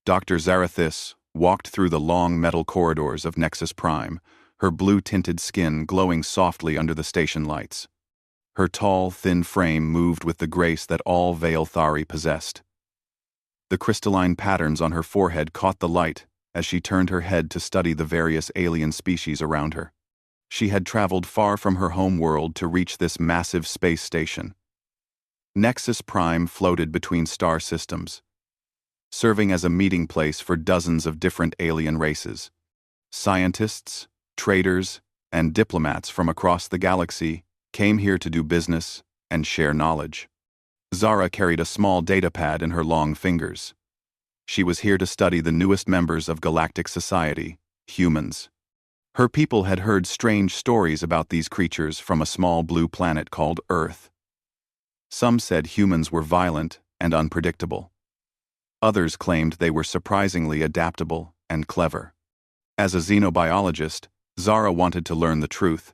Dr. Zarathis walked through the long metal corridors of Nexus Prime, her blue-tinted skin glowing softly under the station lights. Her tall, thin frame moved with the grace that all Veil Thari possessed. The crystalline patterns on her forehead caught the light as she turned her head to study the various alien species around her. She had traveled far from her home world to reach this massive space station. Nexus Prime floated between star systems, serving as a meeting place for dozens of different alien races. Scientists, traders, and diplomats from across the galaxy came here to do business and share knowledge. Zara carried a small datapad in her long fingers. She was here to study the newest members of galactic society, humans. Her people had heard strange stories about these creatures from a small blue planet called Earth. Some said humans were violent and unpredictable. Others claimed they were surprisingly adaptable and clever. As a xenobiologist, Zara wanted to learn the truth.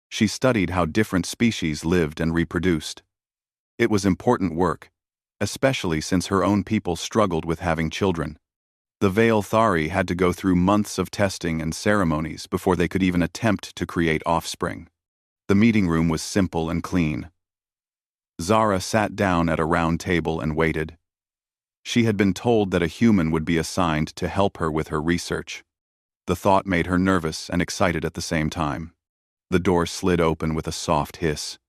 She studied how different species lived and reproduced. It was important work, especially since her own people struggled with having children. The Veil Thari had to go through months of testing and ceremonies before they could even attempt to create offspring. The meeting room was simple and clean. Zara sat down at a round table and waited. She had been told that a human would be assigned to help her with her research. The thought made her nervous and excited at the same time. The door slid open with a soft hiss.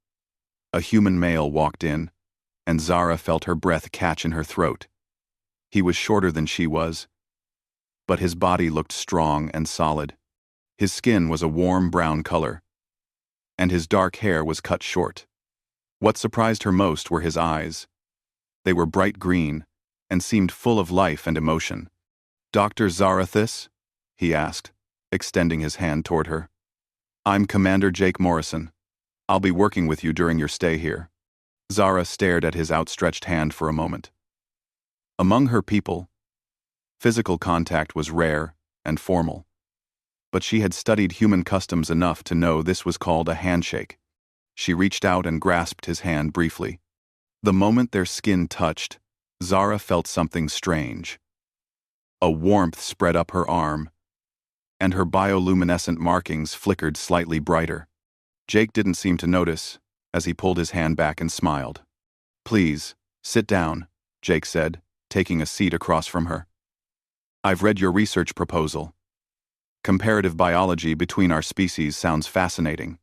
A human male walked in, and Zara felt her breath catch in her throat. He was shorter than she was, but his body looked strong and solid. His skin was a warm brown color, and his dark hair was cut short. What surprised her most were his eyes. They were bright green and seemed full of life and emotion. "Dr. Zarathis?" he asked, extending his hand toward her. "I'm Commander Jake Morrison. I'll be working with you during your stay here." Zara stared at his outstretched hand for a moment. Among her people, physical contact was rare and formal, but she had studied human customs enough to know this was called a handshake. She reached out and grasped his hand briefly. The moment their skin touched, Zara felt something strange. A warmth spread up her arm, and her bioluminescent markings flickered slightly brighter. Jake didn't seem to notice as he pulled his hand back and smiled. "Please, sit down," Jake said, taking a seat across from her. "I've read your research proposal. Comparative biology between our species sounds fascinating."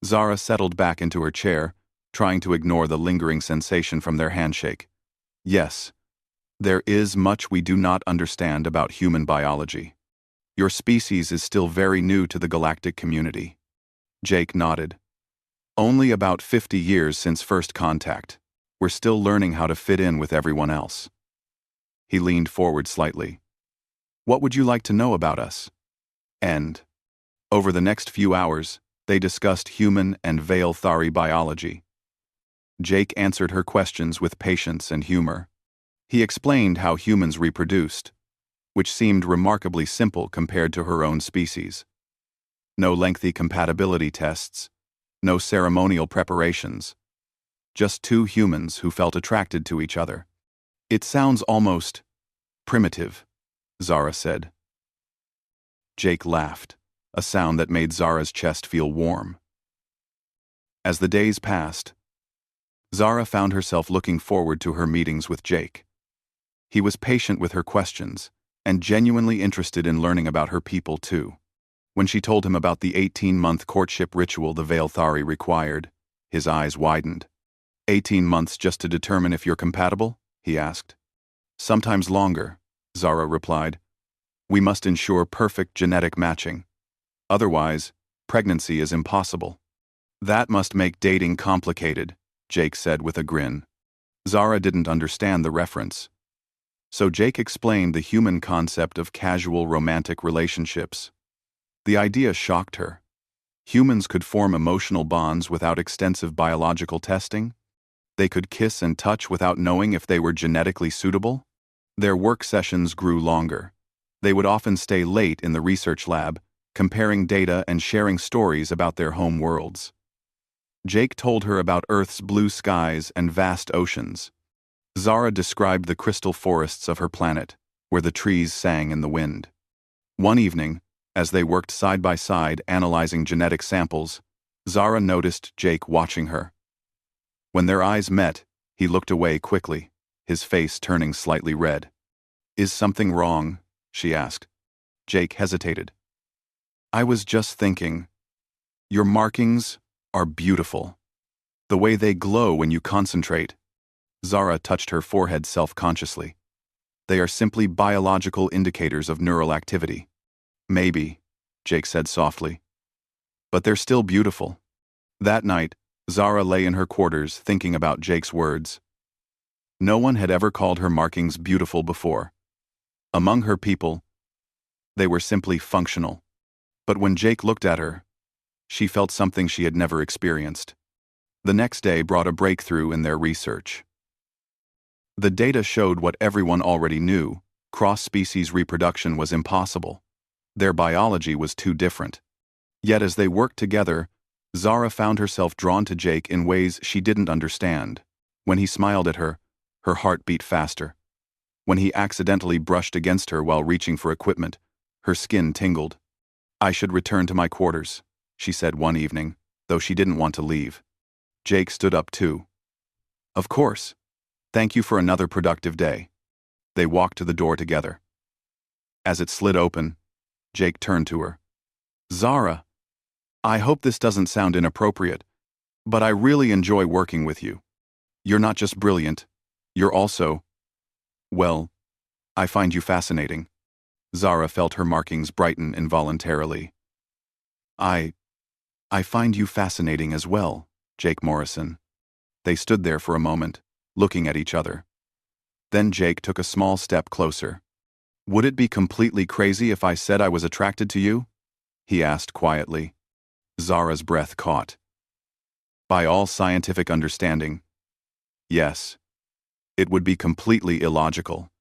Zara settled back into her chair, trying to ignore the lingering sensation from their handshake. "Yes, there is much we do not understand about human biology. Your species is still very new to the galactic community." Jake nodded. "Only about 50 years since first contact. We're still learning how to fit in with everyone else." He leaned forward slightly. "What would you like to know about us?" Over the next few hours, they discussed human and Veil Thari biology. Jake answered her questions with patience and humor. He explained how humans reproduced, which seemed remarkably simple compared to her own species. No lengthy compatibility tests, no ceremonial preparations. Just two humans who felt attracted to each other. "It sounds almost primitive," Zara said. Jake laughed, a sound that made Zara's chest feel warm. As the days passed, Zara found herself looking forward to her meetings with Jake. He was patient with her questions and genuinely interested in learning about her people too. When she told him about the 18-month courtship ritual the Veil Thari required, his eyes widened. 18 months just to determine if you're compatible?" he asked. "Sometimes longer," Zara replied. "We must ensure perfect genetic matching. Otherwise, pregnancy is impossible." "That must make dating complicated," Jake said with a grin. Zara didn't understand the reference. So Jake explained the human concept of casual romantic relationships. The idea shocked her. Humans could form emotional bonds without extensive biological testing? They could kiss and touch without knowing if they were genetically suitable? Their work sessions grew longer. They would often stay late in the research lab, comparing data and sharing stories about their home worlds. Jake told her about Earth's blue skies and vast oceans. Zara described the crystal forests of her planet, where the trees sang in the wind. One evening, as they worked side by side analyzing genetic samples, Zara noticed Jake watching her. When their eyes met, he looked away quickly, his face turning slightly red. "Is something wrong?" she asked. Jake hesitated. "I was just thinking. Your markings are beautiful. The way they glow when you concentrate." Zara touched her forehead self-consciously. "They are simply biological indicators of neural activity." "Maybe," Jake said softly. "But they're still beautiful." That night, Zara lay in her quarters thinking about Jake's words. No one had ever called her markings beautiful before. Among her people, they were simply functional. But when Jake looked at her, she felt something she had never experienced. The next day brought a breakthrough in their research. The data showed what everyone already knew: cross-species reproduction was impossible. Their biology was too different. Yet as they worked together, Zara found herself drawn to Jake in ways she didn't understand. When he smiled at her, her heart beat faster. When he accidentally brushed against her while reaching for equipment, her skin tingled. "I should return to my quarters," she said one evening, though she didn't want to leave. Jake stood up too. "Of course. Thank you for another productive day." They walked to the door together. As it slid open, Jake turned to her. "Zara, I hope this doesn't sound inappropriate, but I really enjoy working with you. You're not just brilliant, you're also, well, I find you fascinating." Zara felt her markings brighten involuntarily. I find you fascinating as well, Jake Morrison." They stood there for a moment, looking at each other. Then Jake took a small step closer. "Would it be completely crazy if I said I was attracted to you?" he asked quietly. Zara's breath caught. "By all scientific understanding, yes. It would be completely illogical."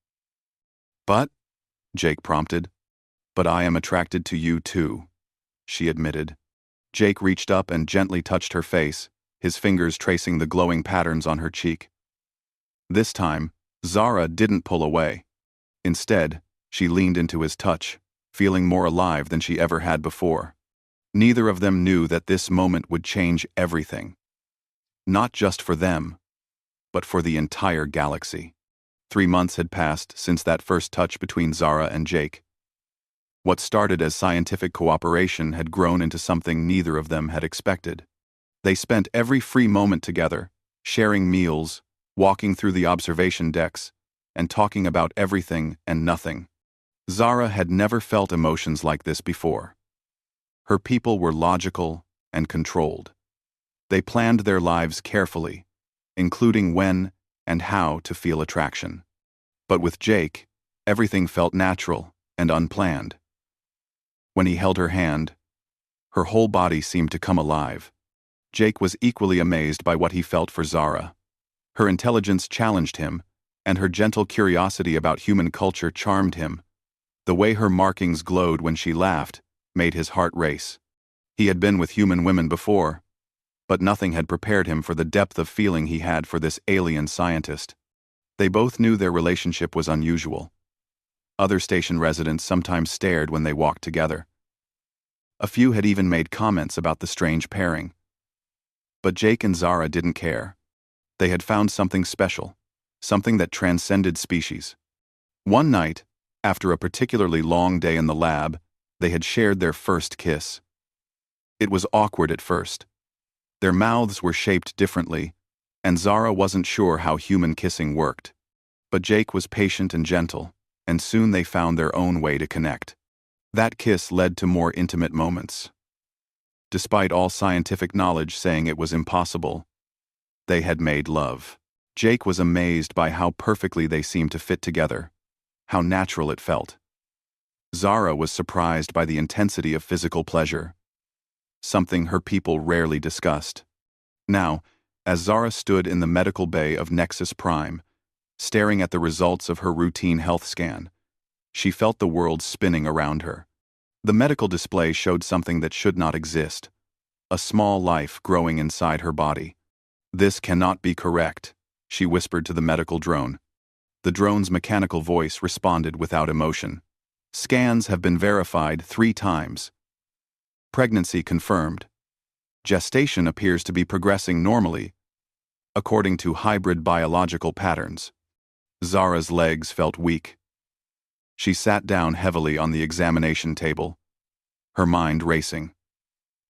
"But," Jake prompted. "But I am attracted to you too," she admitted. Jake reached up and gently touched her face, his fingers tracing the glowing patterns on her cheek. This time, Zara didn't pull away. Instead, she leaned into his touch, feeling more alive than she ever had before. Neither of them knew that this moment would change everything. Not just for them, but for the entire galaxy. 3 months had passed since that first touch between Zara and Jake. What started as scientific cooperation had grown into something neither of them had expected. They spent every free moment together, sharing meals, walking through the observation decks, and talking about everything and nothing. Zara had never felt emotions like this before. Her people were logical and controlled. They planned their lives carefully, including when and how to feel attraction. But with Jake, everything felt natural and unplanned. When he held her hand, her whole body seemed to come alive. Jake was equally amazed by what he felt for Zara. Her intelligence challenged him, and her gentle curiosity about human culture charmed him. The way her markings glowed when she laughed made his heart race. He had been with human women before, but nothing had prepared him for the depth of feeling he had for this alien scientist. They both knew their relationship was unusual. Other station residents sometimes stared when they walked together. A few had even made comments about the strange pairing. But Jake and Zara didn't care. They had found something special, something that transcended species. One night, after a particularly long day in the lab, they had shared their first kiss. It was awkward at first. Their mouths were shaped differently, and Zara wasn't sure how human kissing worked. But Jake was patient and gentle, and soon they found their own way to connect. That kiss led to more intimate moments. Despite all scientific knowledge saying it was impossible, they had made love. Jake was amazed by how perfectly they seemed to fit together, how natural it felt. Zara was surprised by the intensity of physical pleasure, something her people rarely discussed. Now, as Zara stood in the medical bay of Nexus Prime, staring at the results of her routine health scan, she felt the world spinning around her. The medical display showed something that should not exist, a small life growing inside her body. "This cannot be correct," she whispered to the medical drone. The drone's mechanical voice responded without emotion. Scans have been verified 3 times. Pregnancy confirmed. Gestation appears to be progressing normally, according to hybrid biological patterns. Zara's legs felt weak. She sat down heavily on the examination table, her mind racing.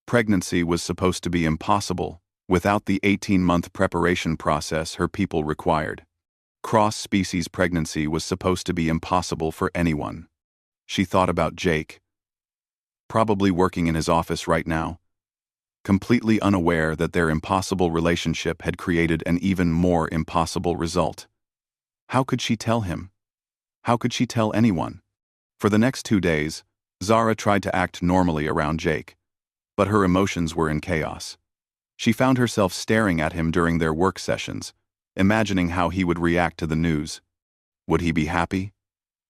Pregnancy was supposed to be impossible without the 18-month preparation process her people required. Cross-species pregnancy was supposed to be impossible for anyone. She thought about Jake, probably working in his office right now, completely unaware that their impossible relationship had created an even more impossible result. How could she tell him? How could she tell anyone? For the next 2 days, Zara tried to act normally around Jake, but her emotions were in chaos. She found herself staring at him during their work sessions, imagining how he would react to the news. Would he be happy?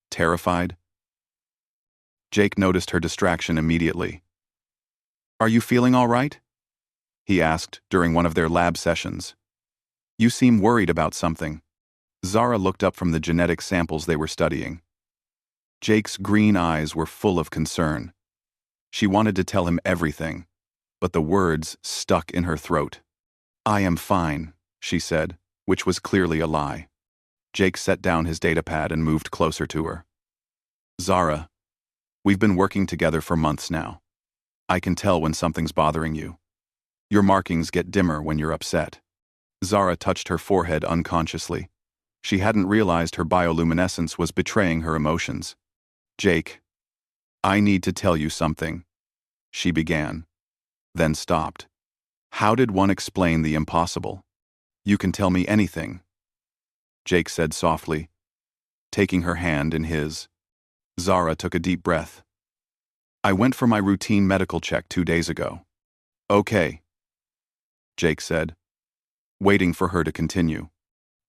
Terrified? Jake noticed her distraction immediately. "Are you feeling all right?" he asked during one of their lab sessions. "You seem worried about something." Zara looked up from the genetic samples they were studying. Jake's green eyes were full of concern. She wanted to tell him everything, but the words stuck in her throat. "I am fine," she said, which was clearly a lie. Jake set down his datapad and moved closer to her. "Zara, we've been working together for months now. I can tell when something's bothering you. Your markings get dimmer when you're upset." Zara touched her forehead unconsciously. She hadn't realized her bioluminescence was betraying her emotions. "Jake, I need to tell you something," she began, then stopped. "How did one explain the impossible?" "You can tell me anything," Jake said softly, taking her hand in his. Zara took a deep breath. "I went for my routine medical check 2 days ago." "Okay," Jake said, waiting for her to continue.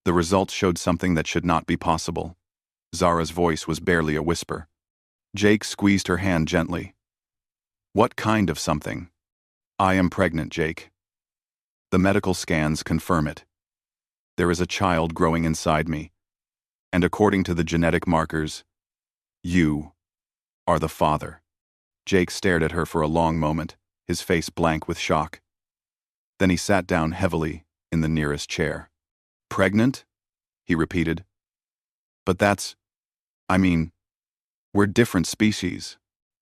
The results showed something that should not be possible. Zara's voice was barely a whisper. Jake squeezed her hand gently. "What kind of something?" "I am pregnant, Jake. The medical scans confirm it. There is a child growing inside me, and according to the genetic markers, you are the father." Jake stared at her for a long moment, his face blank with shock. Then he sat down heavily in the nearest chair. "Pregnant?" he repeated. "But we're different species.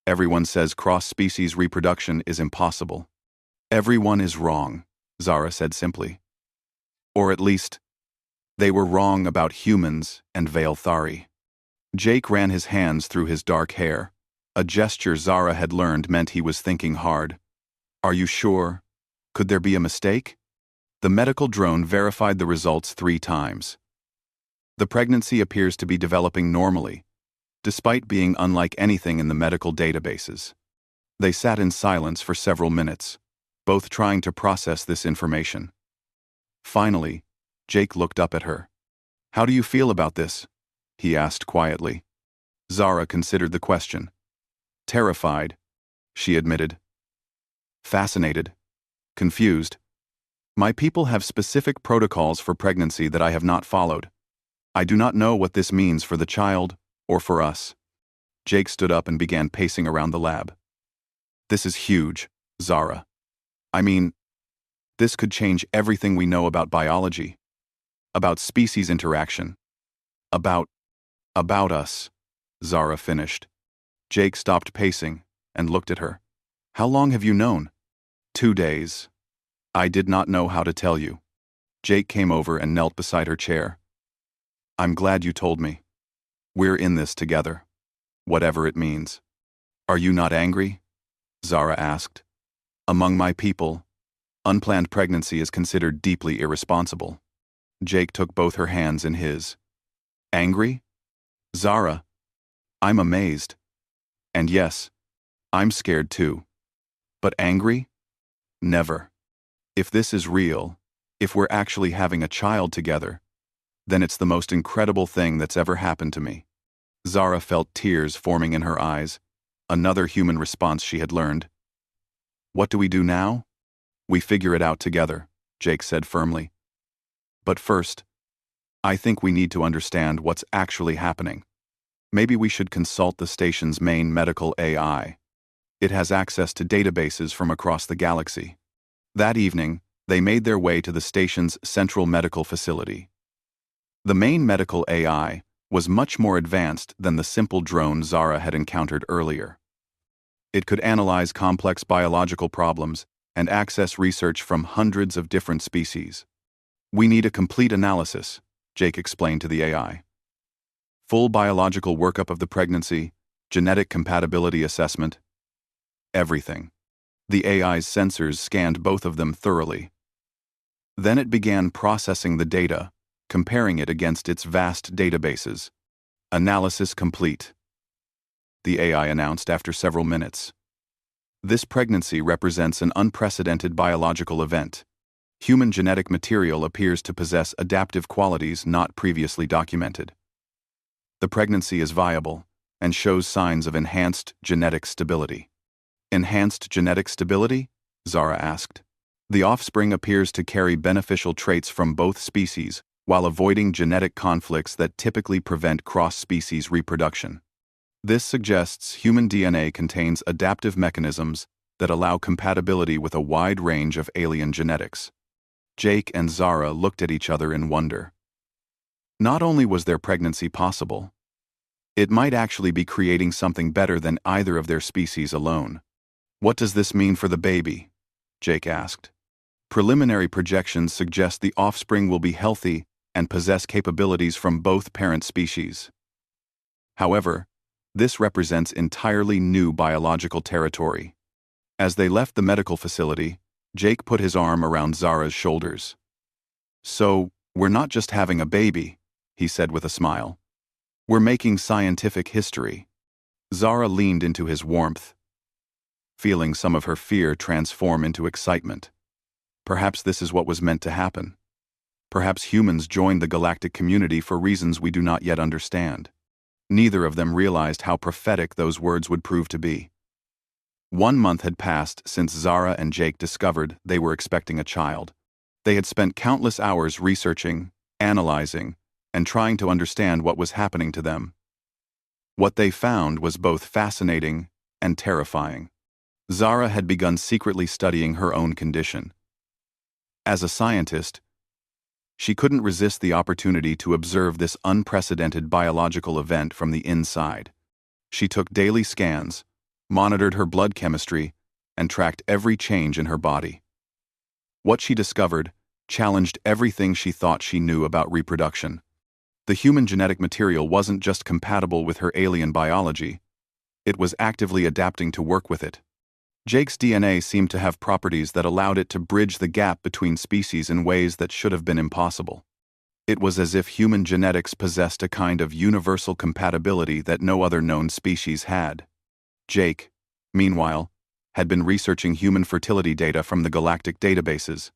Everyone says cross-species reproduction is impossible." "Everyone is wrong," Zara said simply. "Or at least, they were wrong about humans and Veilthari." Jake ran his hands through his dark hair, a gesture Zara had learned meant he was thinking hard. "Are you sure? Could there be a mistake?" The medical drone verified the results 3 times. The pregnancy appears to be developing normally, despite being unlike anything in the medical databases. They sat in silence for several minutes, both trying to process this information. Finally, Jake looked up at her. "How do you feel about this?" he asked quietly. Zara considered the question. "Terrified," she admitted. "Fascinated. Confused. My people have specific protocols for pregnancy that I have not followed. I do not know what this means for the child or for us." Jake stood up and began pacing around the lab. "This is huge, Zara. This could change everything we know about biology, about species interaction, about us," Zara finished. Jake stopped pacing and looked at her. "How long have you known?" 2 days. I did not know how to tell you." Jake came over and knelt beside her chair. "I'm glad you told me. We're in this together, whatever it means." "Are you not angry?" Zara asked. "Among my people, unplanned pregnancy is considered deeply irresponsible." Jake took both her hands in his. "Angry? Zara, I'm amazed. And yes, I'm scared too. But angry? Never. If this is real, if we're actually having a child together, then it's the most incredible thing that's ever happened to me." Zara felt tears forming in her eyes, another human response she had learned. "What do we do now?" "We figure it out together," Jake said firmly. "But first, I think we need to understand what's actually happening. Maybe we should consult the station's main medical AI. It has access to databases from across the galaxy. That evening, they made their way to the station's central medical facility. The main medical AI was much more advanced than the simple drone Zara had encountered earlier. It could analyze complex biological problems and access research from hundreds of different species. We need a complete analysis, Jake explained to the AI. Full biological workup of the pregnancy, genetic compatibility assessment, everything. The AI's sensors scanned both of them thoroughly. Then it began processing the data, comparing it against its vast databases. Analysis complete, the AI announced after several minutes. This pregnancy represents an unprecedented biological event. Human genetic material appears to possess adaptive qualities not previously documented. The pregnancy is viable and shows signs of enhanced genetic stability. Enhanced genetic stability? Zara asked. The offspring appears to carry beneficial traits from both species, while avoiding genetic conflicts that typically prevent cross-species reproduction. This suggests human DNA contains adaptive mechanisms that allow compatibility with a wide range of alien genetics. Jake and Zara looked at each other in wonder. Not only was their pregnancy possible, it might actually be creating something better than either of their species alone. What does this mean for the baby? Jake asked. Preliminary projections suggest the offspring will be healthy and possess capabilities from both parent species. However, this represents entirely new biological territory. As they left the medical facility, Jake put his arm around Zara's shoulders. So, we're not just having a baby, he said with a smile. We're making scientific history. Zara leaned into his warmth, feeling some of her fear transform into excitement. Perhaps this is what was meant to happen. Perhaps humans joined the galactic community for reasons we do not yet understand. Neither of them realized how prophetic those words would prove to be. 1 month had passed since Zara and Jake discovered they were expecting a child. They had spent countless hours researching, analyzing, and trying to understand what was happening to them. What they found was both fascinating and terrifying. Zara had begun secretly studying her own condition. As a scientist, she couldn't resist the opportunity to observe this unprecedented biological event from the inside. She took daily scans, monitored her blood chemistry, and tracked every change in her body. What she discovered challenged everything she thought she knew about reproduction. The human genetic material wasn't just compatible with her alien biology, it was actively adapting to work with it. Jake's DNA seemed to have properties that allowed it to bridge the gap between species in ways that should have been impossible. It was as if human genetics possessed a kind of universal compatibility that no other known species had. Jake, meanwhile, had been researching human fertility data from the galactic databases.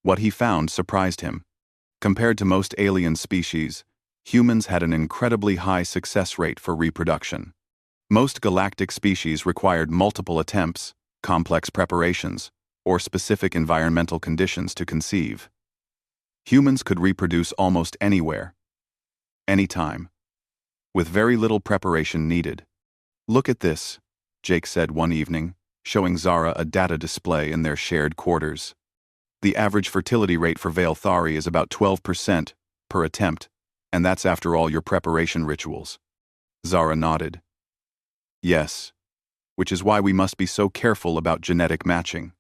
What he found surprised him. Compared to most alien species, humans had an incredibly high success rate for reproduction. Most galactic species required multiple attempts, complex preparations, or specific environmental conditions to conceive. Humans could reproduce almost anywhere, anytime, with very little preparation needed. Look at this, Jake said one evening, showing Zara a data display in their shared quarters. The average fertility rate for Veilthari is about 12% per attempt, and that's after all your preparation rituals. Zara nodded. Yes, which is why we must be so careful about genetic matching.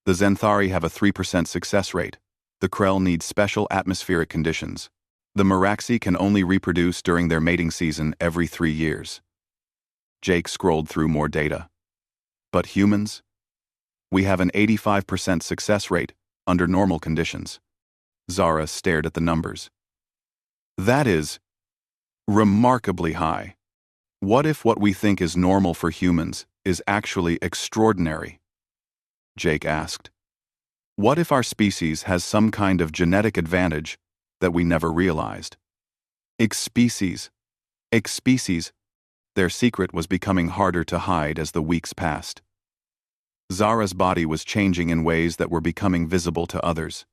The Zenthari have a 3% success rate. The Krell need special atmospheric conditions. The Meraxi can only reproduce during their mating season every 3 years. Jake scrolled through more data. But humans? We have an 85% success rate under normal conditions. Zara stared at the numbers. That is remarkably high. What if what we think is normal for humans is actually extraordinary? Jake asked. What if our species has some kind of genetic advantage that we never realized? Species. Their secret was becoming harder to hide as the weeks passed. Zara's body was changing in ways that were becoming visible to others.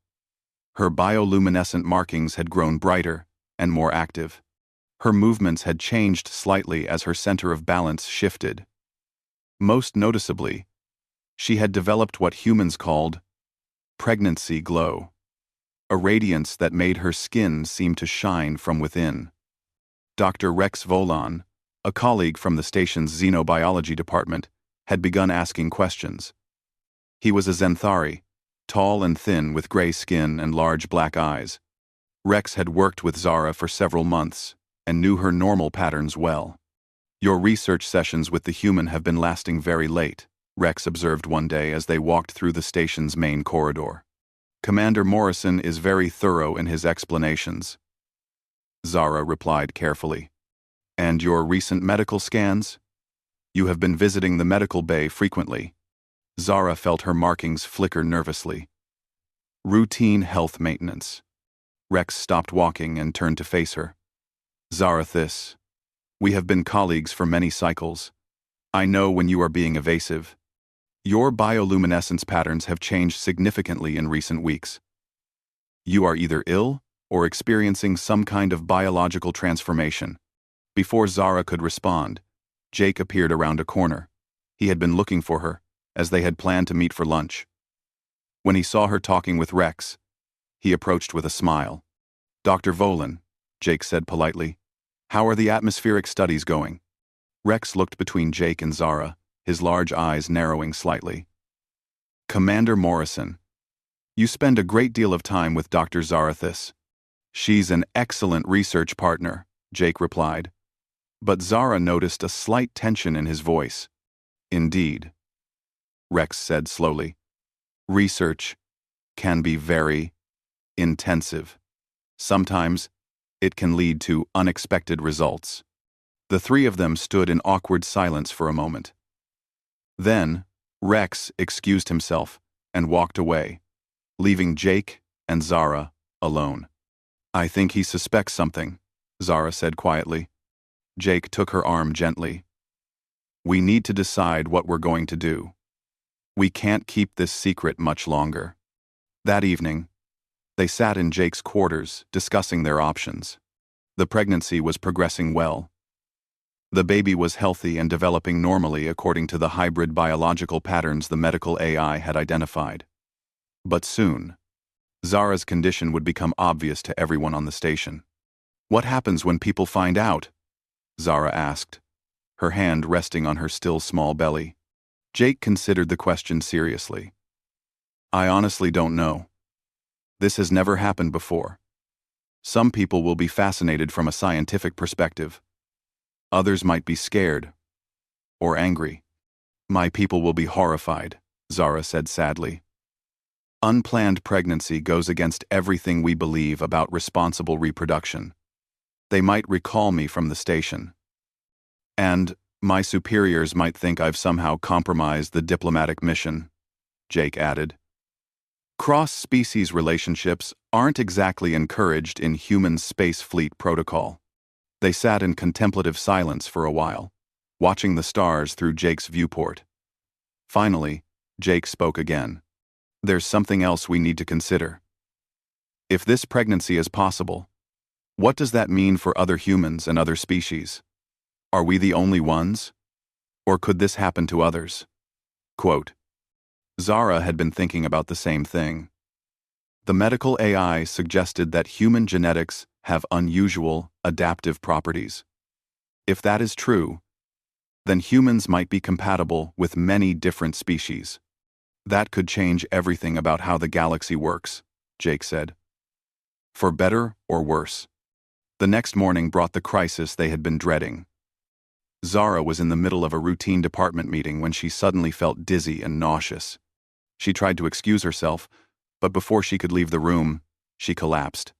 Her bioluminescent markings had grown brighter, and more active. Her movements had changed slightly as her center of balance shifted. Most noticeably, she had developed what humans called pregnancy glow, a radiance that made her skin seem to shine from within. Dr. Rex Volan, a colleague from the station's xenobiology department, had begun asking questions. He was a Zenthari, tall and thin with gray skin and large black eyes. Rex had worked with Zara for several months and knew her normal patterns well. "Your research sessions with the human have been lasting very late," Rex observed one day as they walked through the station's main corridor. "Commander Morrison is very thorough in his explanations." Zara replied carefully. "And your recent medical scans? You have been visiting the medical bay frequently." Zara felt her markings flicker nervously. "Routine health maintenance." Rex stopped walking and turned to face her. "Zara, we have been colleagues for many cycles. I know when you are being evasive. Your bioluminescence patterns have changed significantly in recent weeks. You are either ill or experiencing some kind of biological transformation." Before Zara could respond, Jake appeared around a corner. He had been looking for her, as they had planned to meet for lunch. When he saw her talking with Rex, he approached with a smile. "Dr. Volan," Jake said politely, "how are the atmospheric studies going?" Rex looked between Jake and Zara, his large eyes narrowing slightly. "Commander Morrison, you spend a great deal of time with Dr. Zarathis. She's an excellent research partner," Jake replied. But Zara noticed a slight tension in his voice. "Indeed," Rex said slowly. "Research can be very intensive. Sometimes it can lead to unexpected results." The three of them stood in awkward silence for a moment. Then, Rex excused himself and walked away, leaving Jake and Zara alone. "I think he suspects something," Zara said quietly. Jake took her arm gently. "We need to decide what we're going to do. We can't keep this secret much longer." That evening, they sat in Jake's quarters, discussing their options. The pregnancy was progressing well. The baby was healthy and developing normally according to the hybrid biological patterns the medical AI had identified. But soon, Zara's condition would become obvious to everyone on the station. "What happens when people find out?" Zara asked, her hand resting on her still small belly. Jake considered the question seriously. "I honestly don't know. This has never happened before. Some people will be fascinated from a scientific perspective. Others might be scared or angry. My people will be horrified," Zara said sadly. "Unplanned pregnancy goes against everything we believe about responsible reproduction. They might recall me from the station. And my superiors might think I've somehow compromised the diplomatic mission," Jake added. "Cross-species relationships aren't exactly encouraged in human space fleet protocol." They sat in contemplative silence for a while, watching the stars through Jake's viewport. Finally, Jake spoke again. "There's something else we need to consider. If this pregnancy is possible, what does that mean for other humans and other species? Are we the only ones? Or could this happen to others?" Quote, Zara had been thinking about the same thing. The medical AI suggested that human genetics have unusual, adaptive properties. If that is true, then humans might be compatible with many different species. That could change everything about how the galaxy works, Jake said. For better or worse. The next morning brought the crisis they had been dreading. Zara was in the middle of a routine department meeting when she suddenly felt dizzy and nauseous. She tried to excuse herself, but before she could leave the room, she collapsed.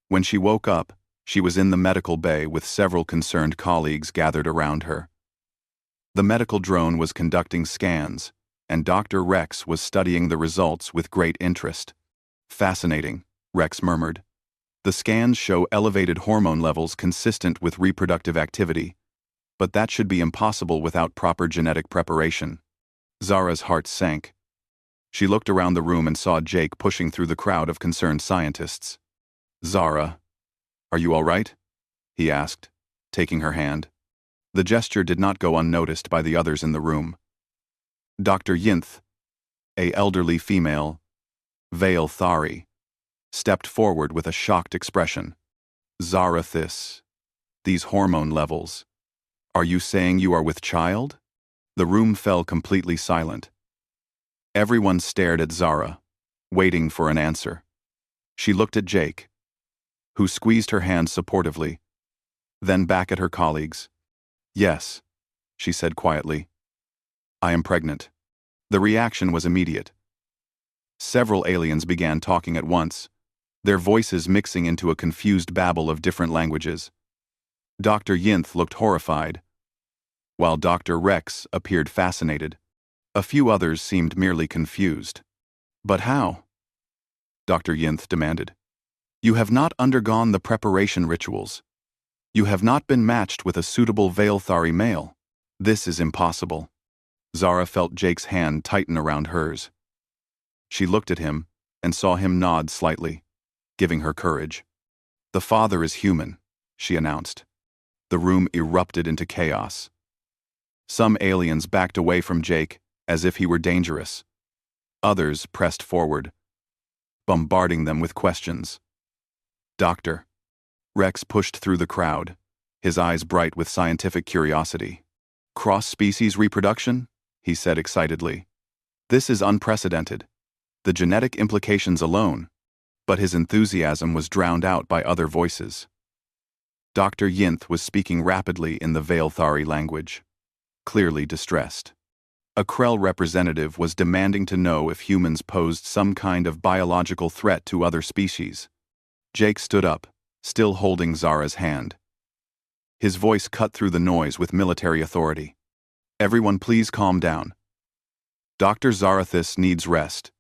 When she woke up, she was in the medical bay with several concerned colleagues gathered around her. The medical drone was conducting scans, and Dr. Rex was studying the results with great interest. "Fascinating," Rex murmured. "The scans show elevated hormone levels consistent with reproductive activity, but that should be impossible without proper genetic preparation." Zara's heart sank. She looked around the room and saw Jake pushing through the crowd of concerned scientists. "Zara, Are you all right? He asked, taking her hand. The gesture did not go unnoticed by the others in the room. Dr. Yinth, a elderly female, Vale Thari, stepped forward with a shocked expression. Zara these hormone levels. Are you saying you are with child? The room fell completely silent. Everyone stared at Zara, waiting for an answer. She looked at Jake, who squeezed her hand supportively, then back at her colleagues. Yes, she said quietly. I am pregnant. The reaction was immediate. Several aliens began talking at once, their voices mixing into a confused babble of different languages. Dr. Yinth looked horrified, while Dr. Rex appeared fascinated. A few others seemed merely confused. But how? Dr. Yinth demanded. You have not undergone the preparation rituals. You have not been matched with a suitable Veilthari male. This is impossible. Zara felt Jake's hand tighten around hers. She looked at him and saw him nod slightly, giving her courage. The father is human, she announced. The room erupted into chaos. Some aliens backed away from Jake as if he were dangerous. Others pressed forward, bombarding them with questions. Doctor. Rex pushed through the crowd, his eyes bright with scientific curiosity. Cross-species reproduction? He said excitedly. This is unprecedented. The genetic implications alone. But his enthusiasm was drowned out by other voices. Dr. Yinth was speaking rapidly in the Veilthari language, clearly distressed. A Krell representative was demanding to know if humans posed some kind of biological threat to other species. Jake stood up, still holding Zara's hand. His voice cut through the noise with military authority. Everyone please calm down. Dr. Zarathis needs rest,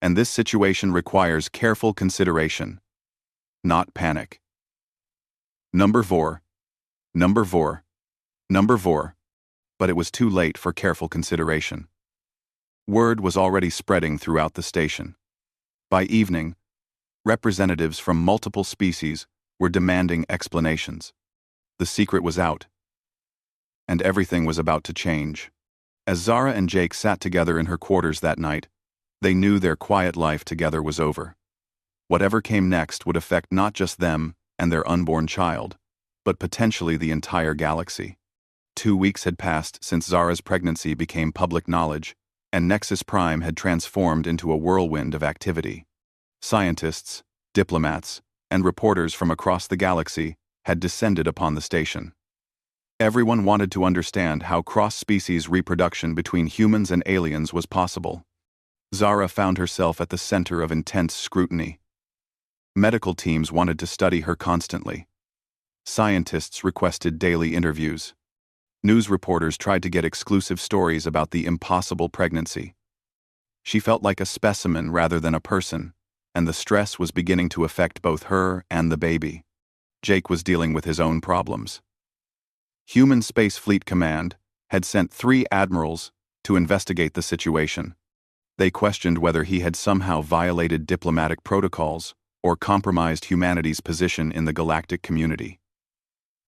and this situation requires careful consideration, not panic. Number 4. Number 4. Number 4. But it was too late for careful consideration. Word was already spreading throughout the station. By evening, representatives from multiple species were demanding explanations. The secret was out, and everything was about to change. As Zara and Jake sat together in her quarters that night, they knew their quiet life together was over. Whatever came next would affect not just them and their unborn child, but potentially the entire galaxy. 2 weeks had passed since Zara's pregnancy became public knowledge, and Nexus Prime had transformed into a whirlwind of activity. Scientists, diplomats, and reporters from across the galaxy had descended upon the station. Everyone wanted to understand how cross-species reproduction between humans and aliens was possible. Zara found herself at the center of intense scrutiny. Medical teams wanted to study her constantly. Scientists requested daily interviews. News reporters tried to get exclusive stories about the impossible pregnancy. She felt like a specimen rather than a person, and the stress was beginning to affect both her and the baby. Jake was dealing with his own problems. Human Space Fleet Command had sent 3 admirals to investigate the situation. They questioned whether he had somehow violated diplomatic protocols or compromised humanity's position in the galactic community.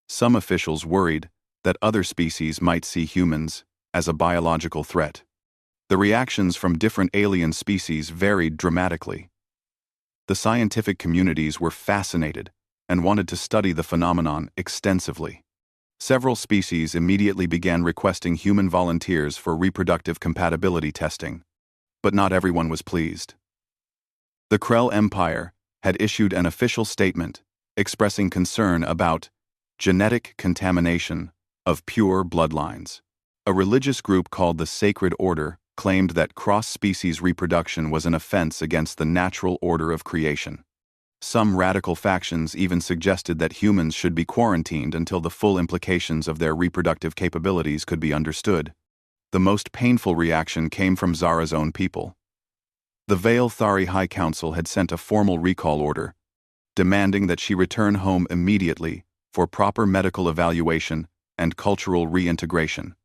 Some officials worried that other species might see humans as a biological threat. The reactions from different alien species varied dramatically. The scientific communities were fascinated and wanted to study the phenomenon extensively. Several species immediately began requesting human volunteers for reproductive compatibility testing, but not everyone was pleased. The Krell Empire had issued an official statement expressing concern about genetic contamination of pure bloodlines. A religious group called the Sacred Order claimed that cross-species reproduction was an offense against the natural order of creation. Some radical factions even suggested that humans should be quarantined until the full implications of their reproductive capabilities could be understood. The most painful reaction came from Zara's own people. The Veilthari High Council had sent a formal recall order, demanding that she return home immediately for proper medical evaluation and cultural reintegration.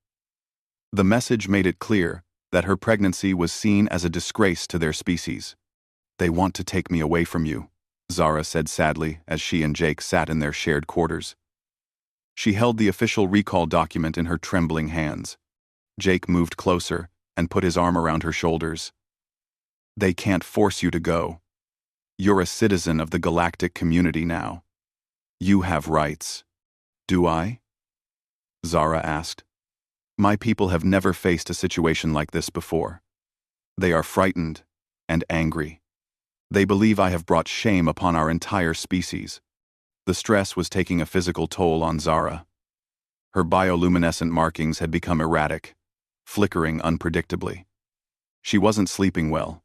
The message made it clear that her pregnancy was seen as a disgrace to their species. They want to take me away from you, Zara said sadly as she and Jake sat in their shared quarters. She held the official recall document in her trembling hands. Jake moved closer and put his arm around her shoulders. They can't force you to go. You're a citizen of the galactic community now. You have rights. Do I? Zara asked. My people have never faced a situation like this before. They are frightened and angry. They believe I have brought shame upon our entire species. The stress was taking a physical toll on Zara. Her bioluminescent markings had become erratic, flickering unpredictably. She wasn't sleeping well,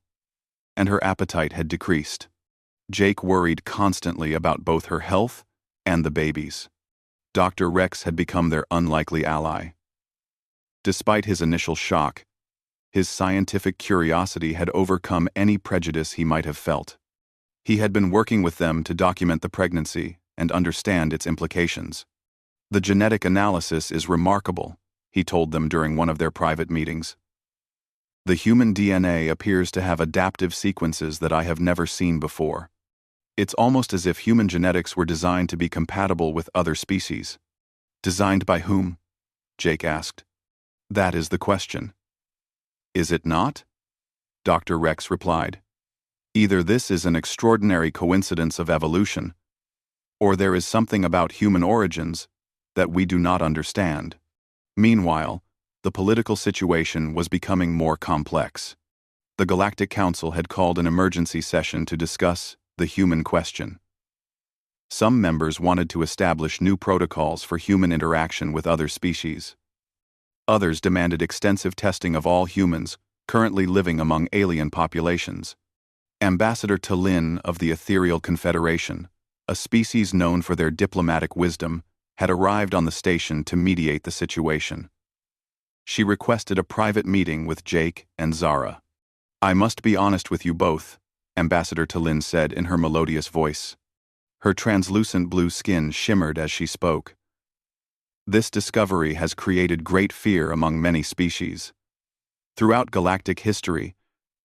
and her appetite had decreased. Jake worried constantly about both her health and the babies. Dr. Rex had become their unlikely ally. Despite his initial shock, his scientific curiosity had overcome any prejudice he might have felt. He had been working with them to document the pregnancy and understand its implications. The genetic analysis is remarkable, he told them during one of their private meetings. The human DNA appears to have adaptive sequences that I have never seen before. It's almost as if human genetics were designed to be compatible with other species. Designed by whom? Jake asked. That is the question. Is it not? Dr. Rex replied. Either this is an extraordinary coincidence of evolution, or there is something about human origins that we do not understand. Meanwhile, the political situation was becoming more complex. The Galactic Council had called an emergency session to discuss the human question. Some members wanted to establish new protocols for human interaction with other species. Others demanded extensive testing of all humans currently living among alien populations. Ambassador Talin of the Ethereal Confederation, a species known for their diplomatic wisdom, had arrived on the station to mediate the situation. She requested a private meeting with Jake and Zara. I must be honest with you both, Ambassador Talin said in her melodious voice. Her translucent blue skin shimmered as she spoke. This discovery has created great fear among many species. Throughout galactic history,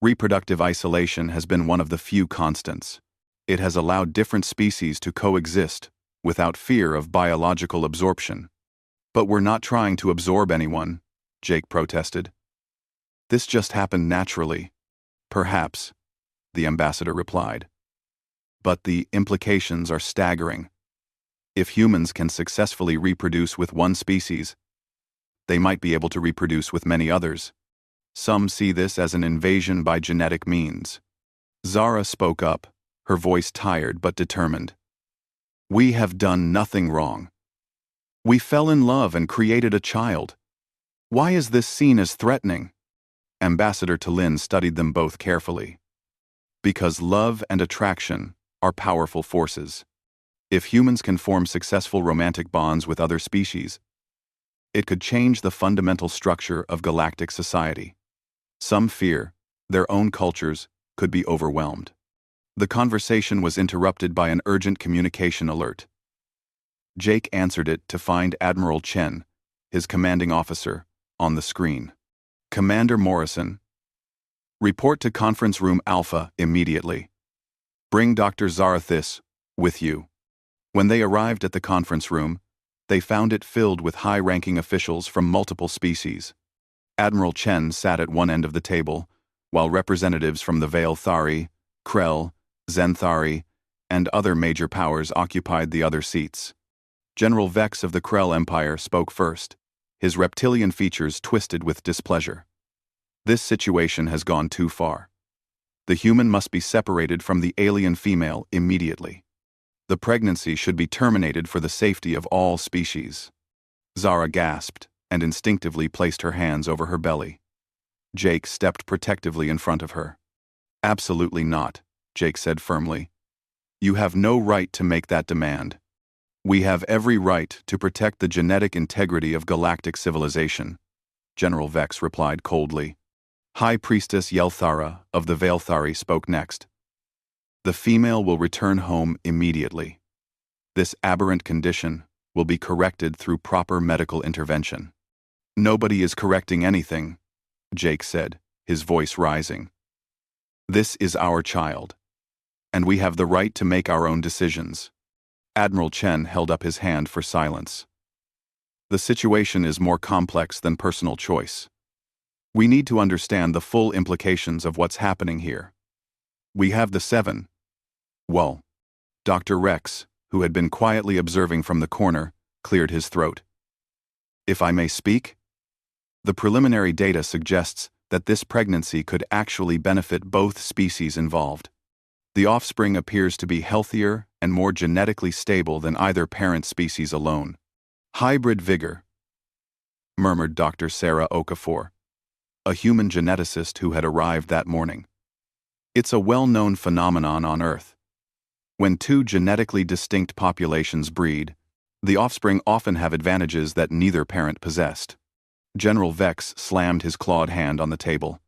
reproductive isolation has been one of the few constants. It has allowed different species to coexist without fear of biological absorption. But we're not trying to absorb anyone, Jake protested. This just happened naturally. Perhaps, the ambassador replied. But the implications are staggering. If humans can successfully reproduce with one species, they might be able to reproduce with many others. Some see this as an invasion by genetic means. Zara spoke up, her voice tired but determined. We have done nothing wrong. We fell in love and created a child. Why is this seen as threatening? Ambassador Talin studied them both carefully. Because love and attraction are powerful forces. If humans can form successful romantic bonds with other species, it could change the fundamental structure of galactic society. Some fear their own cultures could be overwhelmed. The conversation was interrupted by an urgent communication alert. Jake answered it to find Admiral Chen, his commanding officer, on the screen. Commander Morrison, report to Conference Room Alpha immediately. Bring Dr. Zarathis with you. When they arrived at the conference room, they found it filled with high-ranking officials from multiple species. Admiral Chen sat at one end of the table, while representatives from the Veil Thari, Krell, Zenthari, and other major powers occupied the other seats. General Vex of the Krell Empire spoke first, his reptilian features twisted with displeasure. This situation has gone too far. The human must be separated from the alien female immediately. The pregnancy should be terminated for the safety of all species. Zara gasped and instinctively placed her hands over her belly. Jake stepped protectively in front of her. Absolutely not, Jake said firmly. You have no right to make that demand. We have every right to protect the genetic integrity of galactic civilization, General Vex replied coldly. High Priestess Yelthara of the Veilthari spoke next. The female will return home immediately. This aberrant condition will be corrected through proper medical intervention. Nobody is correcting anything, Jake said, his voice rising. This is our child. and we have the right to make our own decisions. Admiral Chen held up his hand for silence. The situation is more complex than personal choice. We need to understand the full implications of what's happening here. We have the seven. Well, Dr. Rex, who had been quietly observing from the corner, cleared his throat. If I may speak? The preliminary data suggests that this pregnancy could actually benefit both species involved. The offspring appears to be healthier and more genetically stable than either parent species alone. Hybrid vigor, murmured Dr. Sarah Okafor, a human geneticist who had arrived that morning. It's a well-known phenomenon on Earth. When two genetically distinct populations breed, the offspring often have advantages that neither parent possessed. General Vex slammed his clawed hand on the table.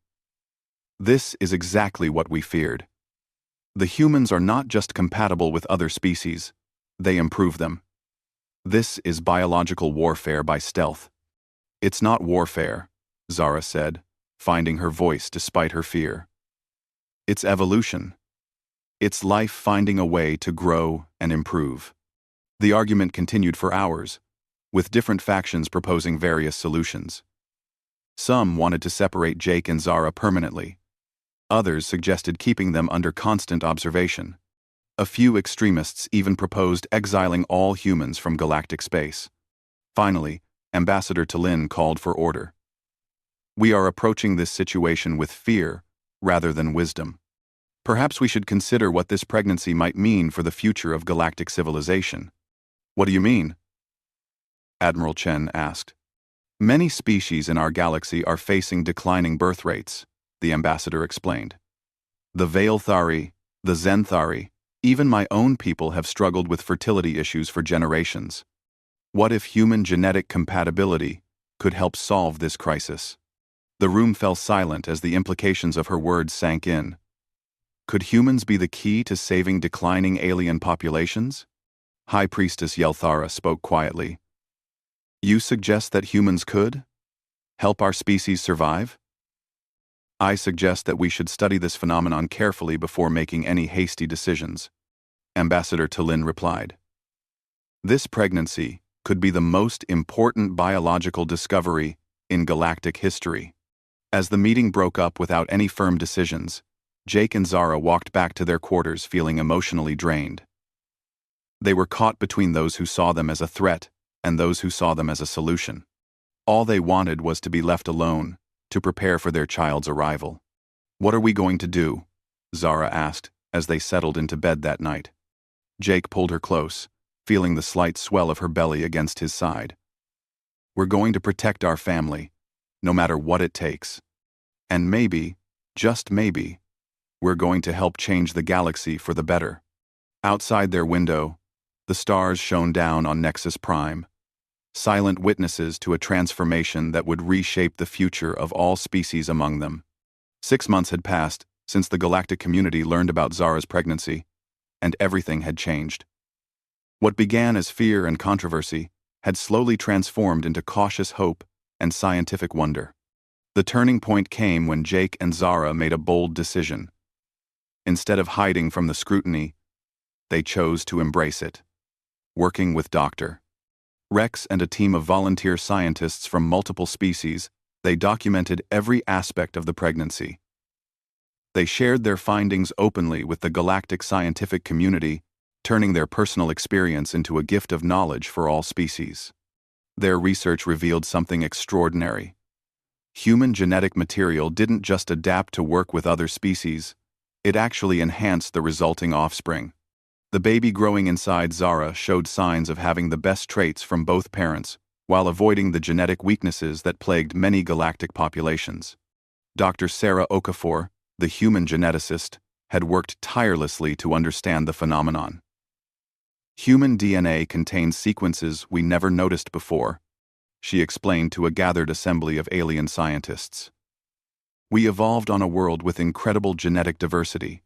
This is exactly what we feared. The humans are not just compatible with other species, they improve them. This is biological warfare by stealth. It's not warfare, Zara said, finding her voice despite her fear. It's evolution. It's life finding a way to grow and improve. The argument continued for hours, with different factions proposing various solutions. Some wanted to separate Jake and Zara permanently. Others suggested keeping them under constant observation. A few extremists even proposed exiling all humans from galactic space. Finally, Ambassador Talin called for order. We are approaching this situation with fear rather than wisdom. Perhaps we should consider what this pregnancy might mean for the future of galactic civilization. What do you mean? Admiral Chen asked. Many species in our galaxy are facing declining birth rates, the ambassador explained. The Veilthari, the Zenthari, even my own people have struggled with fertility issues for generations. What if human genetic compatibility could help solve this crisis? The room fell silent as the implications of her words sank in. Could humans be the key to saving declining alien populations? High Priestess Yelthara spoke quietly. You suggest that humans could help our species survive? I suggest that we should study this phenomenon carefully before making any hasty decisions, Ambassador Talin replied. This pregnancy could be the most important biological discovery in galactic history. As the meeting broke up without any firm decisions, Jake and Zara walked back to their quarters feeling emotionally drained. They were caught between those who saw them as a threat and those who saw them as a solution. All they wanted was to be left alone, to prepare for their child's arrival. What are we going to do? Zara asked as they settled into bed that night. Jake pulled her close, feeling the slight swell of her belly against his side. We're going to protect our family, no matter what it takes. And maybe, just maybe, we're going to help change the galaxy for the better. Outside their window, the stars shone down on Nexus Prime, silent witnesses to a transformation that would reshape the future of all species among them. 6 months had passed since the galactic community learned about Zara's pregnancy, and everything had changed. What began as fear and controversy had slowly transformed into cautious hope and scientific wonder. The turning point came when Jake and Zara made a bold decision. Instead of hiding from the scrutiny, they chose to embrace it. Working with Dr. Rex and a team of volunteer scientists from multiple species, they documented every aspect of the pregnancy. They shared their findings openly with the galactic scientific community, turning their personal experience into a gift of knowledge for all species. Their research revealed something extraordinary. Human genetic material didn't just adapt to work with other species, it actually enhanced the resulting offspring. The baby growing inside Zara showed signs of having the best traits from both parents, while avoiding the genetic weaknesses that plagued many galactic populations. Dr. Sarah Okafor, the human geneticist, had worked tirelessly to understand the phenomenon. Human DNA contains sequences we never noticed before, she explained to a gathered assembly of alien scientists. We evolved on a world with incredible genetic diversity,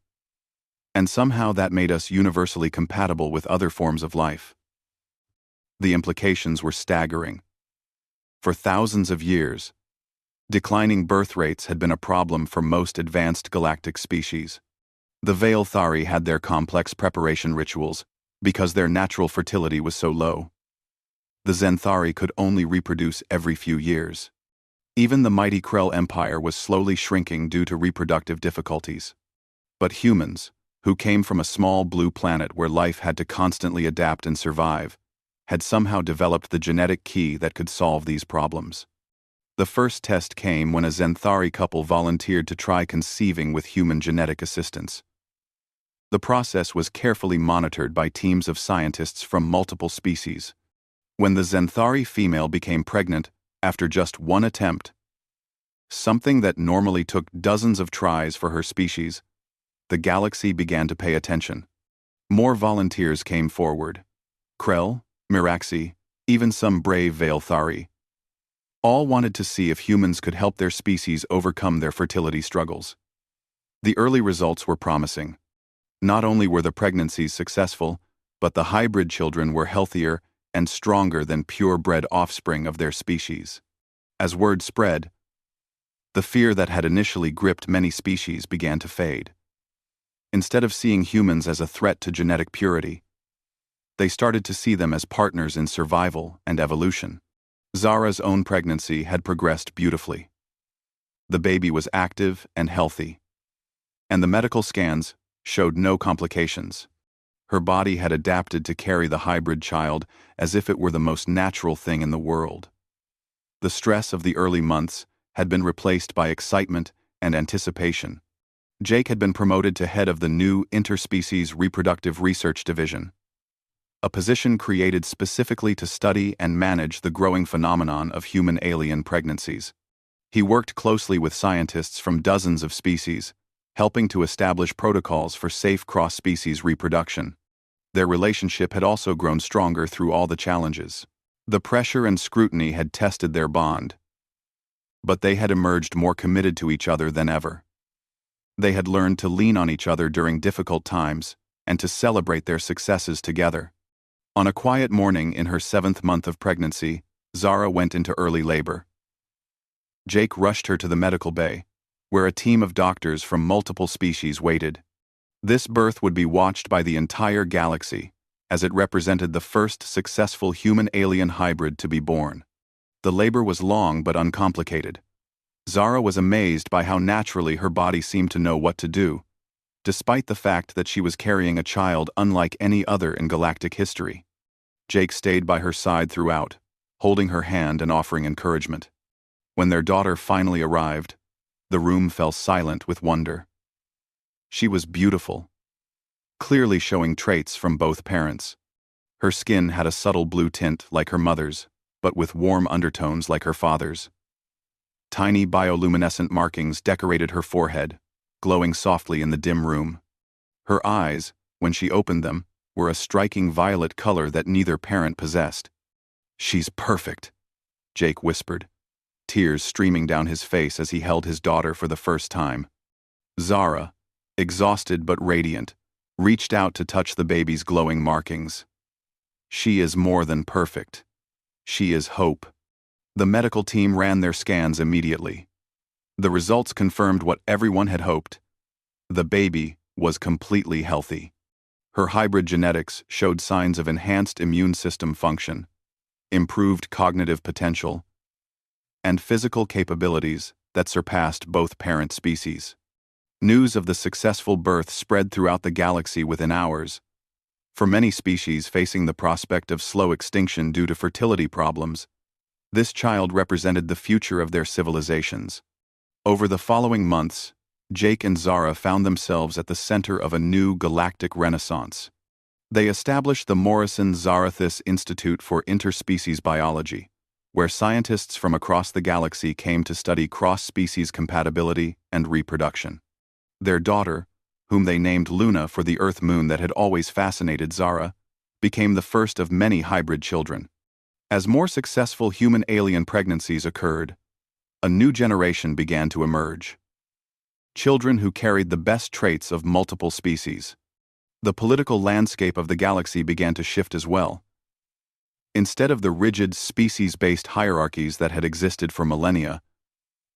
and somehow that made us universally compatible with other forms of life. The implications were staggering. For thousands of years, declining birth rates had been a problem for most advanced galactic species. The Veilthari had their complex preparation rituals because their natural fertility was so low. The Zenthari could only reproduce every few years. Even the mighty Krell Empire was slowly shrinking due to reproductive difficulties. But humans, who came from a small blue planet where life had to constantly adapt and survive, had somehow developed the genetic key that could solve these problems. The first test came when a Zenthari couple volunteered to try conceiving with human genetic assistance. The process was carefully monitored by teams of scientists from multiple species. When the Zenthari female became pregnant, after just one attempt, something that normally took dozens of tries for her species, the galaxy began to pay attention. More volunteers came forward. Krell, Miraxi, even some brave Veilthari. All wanted to see if humans could help their species overcome their fertility struggles. The early results were promising. Not only were the pregnancies successful, but the hybrid children were healthier and stronger than purebred offspring of their species. As word spread, the fear that had initially gripped many species began to fade. Instead of seeing humans as a threat to genetic purity, they started to see them as partners in survival and evolution. Zara's own pregnancy had progressed beautifully. The baby was active and healthy, and the medical scans showed no complications. Her body had adapted to carry the hybrid child as if it were the most natural thing in the world. The stress of the early months had been replaced by excitement and anticipation. Jake had been promoted to head of the new Interspecies Reproductive Research Division, a position created specifically to study and manage the growing phenomenon of human-alien pregnancies. He worked closely with scientists from dozens of species, helping to establish protocols for safe cross-species reproduction. Their relationship had also grown stronger through all the challenges. The pressure and scrutiny had tested their bond, but they had emerged more committed to each other than ever. They had learned to lean on each other during difficult times and to celebrate their successes together. On a quiet morning in her 7th month of pregnancy, Zara went into early labor. Jake rushed her to the medical bay, where a team of doctors from multiple species waited. This birth would be watched by the entire galaxy, as it represented the first successful human-alien hybrid to be born. The labor was long but uncomplicated. Zara was amazed by how naturally her body seemed to know what to do, despite the fact that she was carrying a child unlike any other in galactic history. Jake stayed by her side throughout, holding her hand and offering encouragement. When their daughter finally arrived, the room fell silent with wonder. She was beautiful, clearly showing traits from both parents. Her skin had a subtle blue tint like her mother's, but with warm undertones like her father's. Tiny bioluminescent markings decorated her forehead, glowing softly in the dim room. Her eyes, when she opened them, were a striking violet color that neither parent possessed. "She's perfect," Jake whispered, tears streaming down his face as he held his daughter for the first time. Zara, exhausted but radiant, reached out to touch the baby's glowing markings. "She is more than perfect. She is hope." The medical team ran their scans immediately. The results confirmed what everyone had hoped. The baby was completely healthy. Her hybrid genetics showed signs of enhanced immune system function, improved cognitive potential, and physical capabilities that surpassed both parent species. News of the successful birth spread throughout the galaxy within hours. For many species facing the prospect of slow extinction due to fertility problems, this child represented the future of their civilizations. Over the following months, Jake and Zara found themselves at the center of a new galactic renaissance. They established the Morrison-Zarathis Institute for Interspecies Biology, where scientists from across the galaxy came to study cross-species compatibility and reproduction. Their daughter, whom they named Luna for the Earth moon that had always fascinated Zara, became the first of many hybrid children. As more successful human-alien pregnancies occurred, a new generation began to emerge. Children who carried the best traits of multiple species. The political landscape of the galaxy began to shift as well. Instead of the rigid species-based hierarchies that had existed for millennia,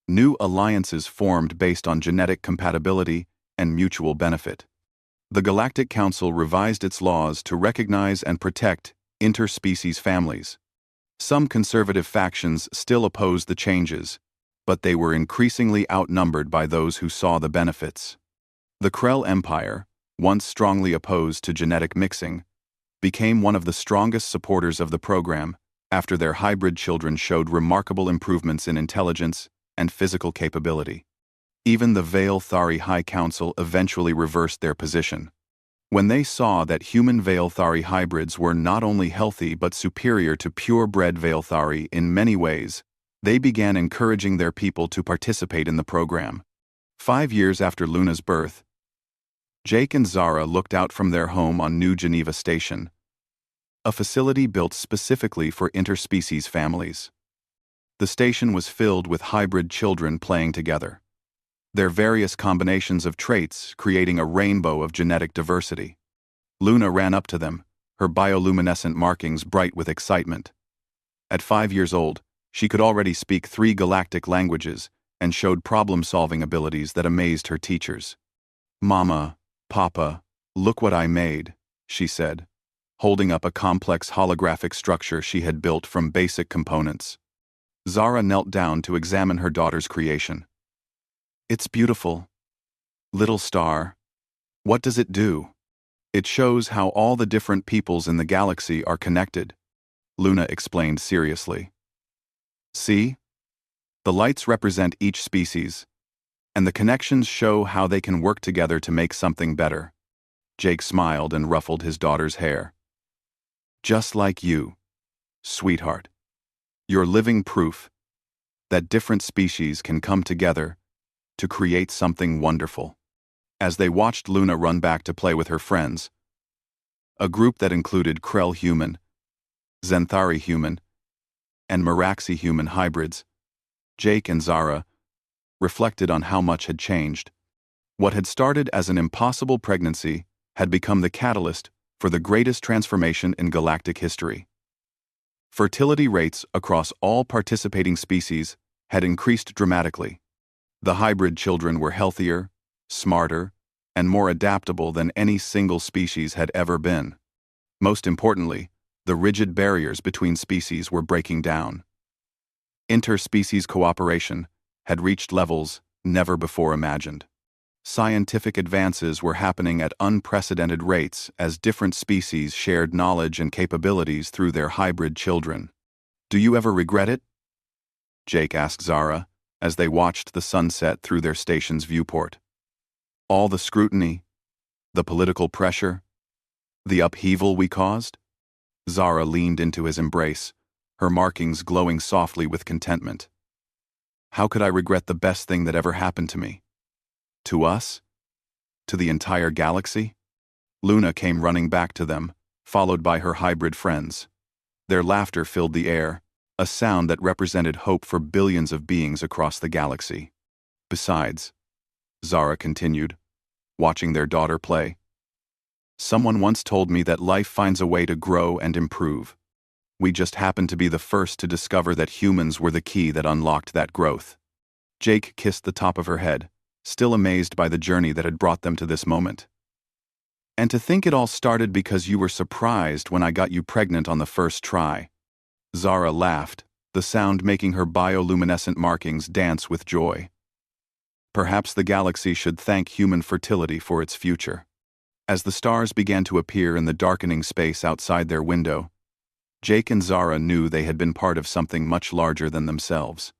new alliances formed based on genetic compatibility and mutual benefit. The Galactic Council revised its laws to recognize and protect interspecies families. Some conservative factions still opposed the changes, but they were increasingly outnumbered by those who saw the benefits. The Krell Empire, once strongly opposed to genetic mixing, became one of the strongest supporters of the program after their hybrid children showed remarkable improvements in intelligence and physical capability. Even the Veil Thari High Council eventually reversed their position. When they saw that human Veil Thari hybrids were not only healthy but superior to purebred Veil Thari in many ways, they began encouraging their people to participate in the program. 5 years after Luna's birth, Jake and Zara looked out from their home on New Geneva Station, a facility built specifically for interspecies families. The station was filled with hybrid children playing together, their various combinations of traits creating a rainbow of genetic diversity. Luna ran up to them, her bioluminescent markings bright with excitement. At 5 years old, she could already speak 3 galactic languages and showed problem-solving abilities that amazed her teachers. "Mama, Papa, look what I made," she said, holding up a complex holographic structure she had built from basic components. Zara knelt down to examine her daughter's creation. "It's beautiful. Little star. What does it do?" "It shows how all the different peoples in the galaxy are connected," Luna explained seriously. "See? The lights represent each species, and the connections show how they can work together to make something better." Jake smiled and ruffled his daughter's hair. "Just like you, sweetheart. You're living proof that different species can come together to create something wonderful." As they watched Luna run back to play with her friends, a group that included Krell human, Zenthari human, and Meraxi human hybrids, Jake and Zara reflected on how much had changed. What had started as an impossible pregnancy had become the catalyst for the greatest transformation in galactic history. Fertility rates across all participating species had increased dramatically. The hybrid children were healthier, smarter, and more adaptable than any single species had ever been. Most importantly, the rigid barriers between species were breaking down. Interspecies cooperation had reached levels never before imagined. Scientific advances were happening at unprecedented rates as different species shared knowledge and capabilities through their hybrid children. "Do you ever regret it?" Jake asked Zara as they watched the sunset through their station's viewport. "All the scrutiny, the political pressure, the upheaval we caused?" Zara leaned into his embrace, her markings glowing softly with contentment. "How could I regret the best thing that ever happened to me? To us? To the entire galaxy?" Luna came running back to them, followed by her hybrid friends. Their laughter filled the air, a sound that represented hope for billions of beings across the galaxy. "Besides," Zara continued, watching their daughter play, "someone once told me that life finds a way to grow and improve. We just happened to be the first to discover that humans were the key that unlocked that growth." Jake kissed the top of her head, still amazed by the journey that had brought them to this moment. "And to think it all started because you were surprised when I got you pregnant on the first try." Zara laughed, the sound making her bioluminescent markings dance with joy. Perhaps the galaxy should thank human fertility for its future. As the stars began to appear in the darkening space outside their window, Jake and Zara knew they had been part of something much larger than themselves.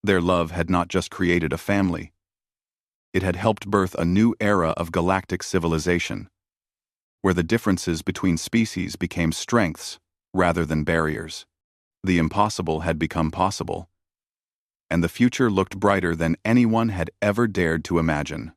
Their love had not just created a family. It had helped birth a new era of galactic civilization, where the differences between species became strengths rather than barriers. The impossible had become possible, and the future looked brighter than anyone had ever dared to imagine.